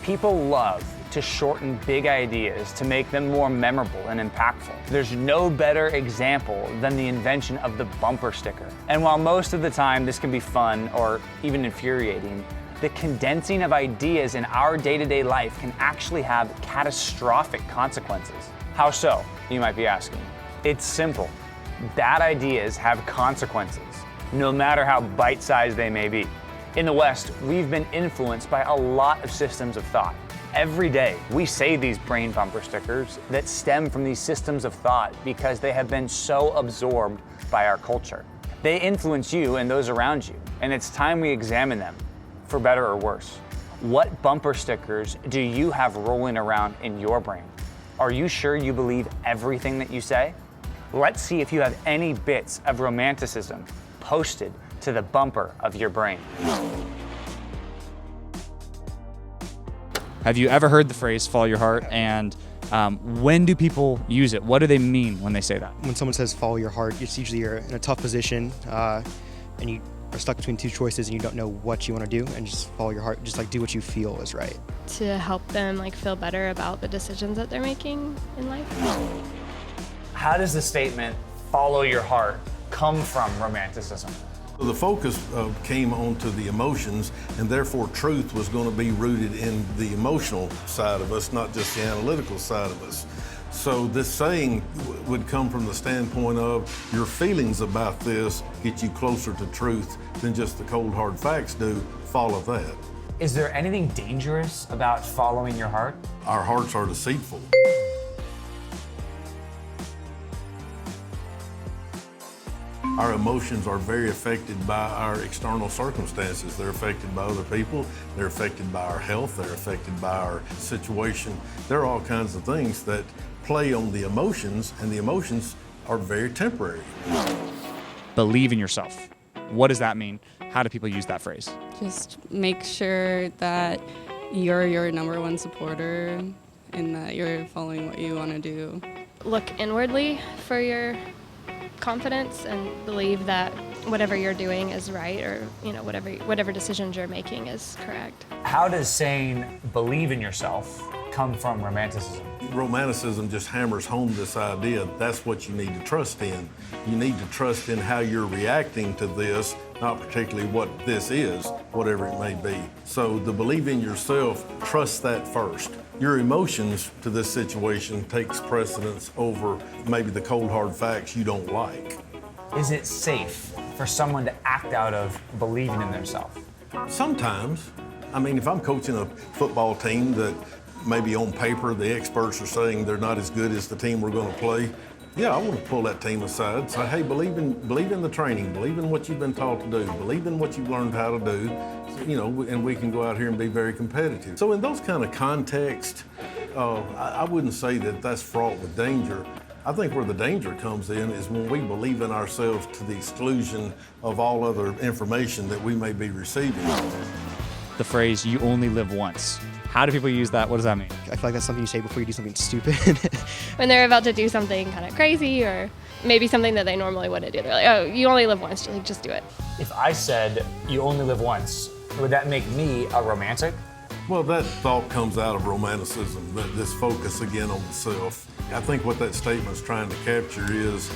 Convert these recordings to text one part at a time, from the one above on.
People love to shorten big ideas to make them more memorable and impactful. There's no better example than the invention of the bumper sticker. And while most of the time this can be fun or even infuriating, the condensing of ideas in our day-to-day life can actually have catastrophic consequences. How so, you might be asking? It's simple. Bad ideas have consequences, no matter how bite-sized they may be. In the West, we've been influenced by a lot of systems of thought. Every day, we say these brain bumper stickers that stem from these systems of thought because they have been so absorbed by our culture. They influence you and those around you, and it's time we examine them, for better or worse. What bumper stickers do you have rolling around in your brain? Are you sure you believe everything that you say? Let's see if you have any bits of romanticism posted to the bumper of your brain. Have you ever heard the phrase follow your heart? And when do people use it? What do they mean when they say that? When someone says follow your heart, it's usually you're in a tough position and you are stuck between two choices and you don't know what you want to do, and just follow your heart. Just like do what you feel is right. To help them feel better about the decisions that they're making in life. How does the statement, follow your heart, come from romanticism? The focus came onto the emotions, and therefore truth was going to be rooted in the emotional side of us, not just the analytical side of us. So this saying would come from the standpoint of your feelings about this get you closer to truth than just the cold hard facts do. Follow that. Is there anything dangerous about following your heart? Our hearts are deceitful. Our emotions are very affected by our external circumstances. They're affected by other people, they're affected by our health, they're affected by our situation. There are all kinds of things that play on the emotions, and the emotions are very temporary. Believe in yourself. What does that mean? How do people use that phrase? Just make sure that you're your number one supporter and that you're following what you want to do. Look inwardly for your confidence and believe that whatever you're doing is right, or whatever decisions you're making is correct. How does saying believe in yourself come from romanticism? Romanticism just hammers home this idea that's what you need to trust in. You need to trust in how you're reacting to this, not particularly what this is, whatever it may be. So the believe in yourself, trust that first. Your emotions to this situation takes precedence over maybe the cold hard facts you don't like. Is it safe for someone to act out of believing in themselves? Sometimes. I mean, if I'm coaching a football team that maybe on paper the experts are saying they're not as good as the team we're going to play, yeah, I want to pull that team aside and say, hey, believe in the training, believe in what you've been taught to do, believe in what you've learned how to do, and we can go out here and be very competitive. So in those kind of contexts, I wouldn't say that that's fraught with danger. I think where the danger comes in is when we believe in ourselves to the exclusion of all other information that we may be receiving. The phrase, you only live once. How do people use that? What does that mean? I feel like that's something you say before you do something stupid. When they're about to do something kind of crazy, or maybe something that they normally wouldn't do, they're like, oh, you only live once, just do it. If I said you only live once, would that make me a romantic? Well, that thought comes out of romanticism, this focus again on the self. I think what that statement's trying to capture is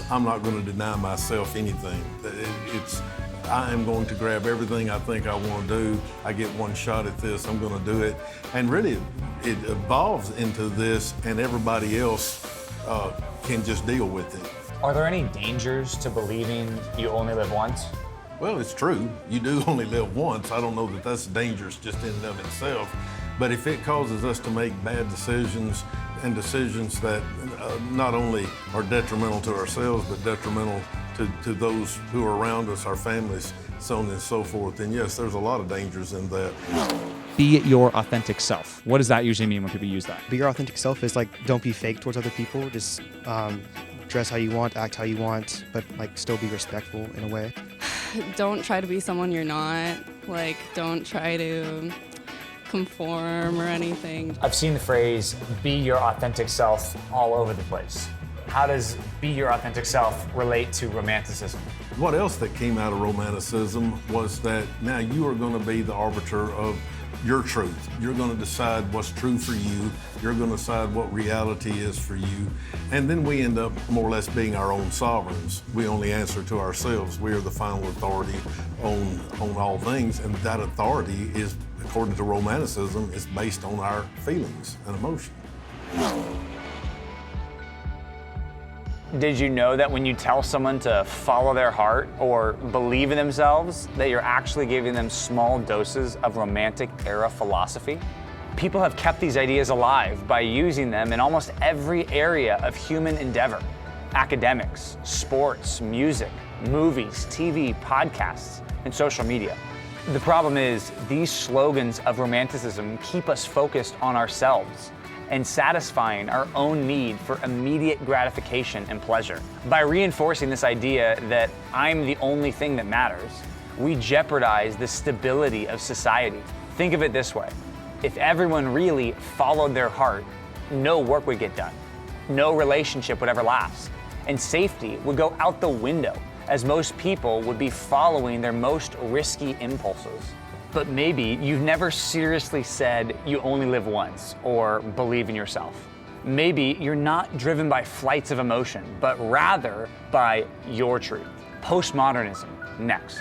I'm not going to deny myself anything. I am going to grab everything I think I want to do. I get one shot at this, I'm going to do it. And really, it evolves into this, and everybody else can just deal with it. Are there any dangers to believing you only live once? Well, it's true. You do only live once. I don't know that that's dangerous just in and of itself. But if it causes us to make bad decisions, and decisions that not only are detrimental to ourselves, but detrimental to those who are around us, our families, so on and so forth, then yes, there's a lot of dangers in that. Be your authentic self. What does that usually mean when people use that? Be your authentic self is don't be fake towards other people. Just dress how you want, act how you want, but still be respectful in a way. Don't try to be someone you're not. Don't try to conform or anything. I've seen the phrase, be your authentic self, all over the place. How does be your authentic self relate to romanticism? What else that came out of romanticism was that now you are going to be the arbiter of your truth. You're going to decide what's true for you. You're going to decide what reality is for you. And then we end up more or less being our own sovereigns. We only answer to ourselves. We are the final authority on all things. And that authority is, according to Romanticism, is based on our feelings and emotions. Did you know that when you tell someone to follow their heart or believe in themselves, that you're actually giving them small doses of Romantic era philosophy? People have kept these ideas alive by using them in almost every area of human endeavor: academics, sports, music, movies, TV, podcasts, and social media. The problem is, these slogans of Romanticism keep us focused on ourselves and satisfying our own need for immediate gratification and pleasure. By reinforcing this idea that I'm the only thing that matters, we jeopardize the stability of society. Think of it this way: if everyone really followed their heart, no work would get done, no relationship would ever last, and safety would go out the window, as most people would be following their most risky impulses. But maybe you've never seriously said you only live once or believe in yourself. Maybe you're not driven by flights of emotion, but rather by your truth. Postmodernism, next.